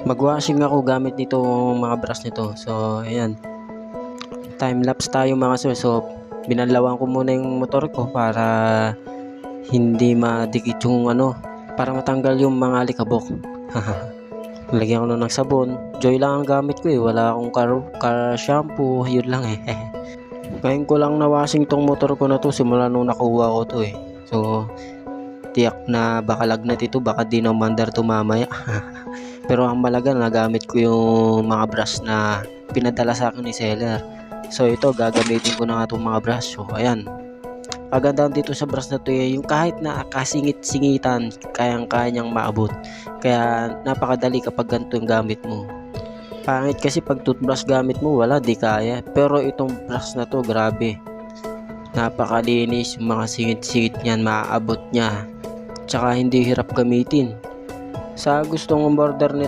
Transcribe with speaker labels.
Speaker 1: Magwashing ako gamit nito mga brush nito. So ayan, time lapse tayo mga sir. So binalawan ko muna yung motor ko para hindi madikit yung para matanggal yung mga alikabok. Lagyan ko na ng sabon. Joy lang ang gamit ko wala akong car shampoo, yun lang Ngayon ko lang na washing tong motor ko na to simula nung nakuha ko to So tiyak na baka lagnat ito, baka di na mandar to mamaya. Pero ang malaga nagamit ko yung mga brush na pinadala sa akin ni seller. So ito gagamitin ko na nga itong mga brush. So ayan, kagandahan dito sa brush na to yung kahit na kasingit-singitan kayang-kaya niyang maabot. Kaya napakadali kapag ganito yung gamit mo. Pangit kasi pag toothbrush gamit mo wala, di kaya. Pero itong brush na to grabe, napakalinis, yung mga singit-singit niyan maaabot niya, tsaka hindi hirap gamitin. Sa gustong umorder nito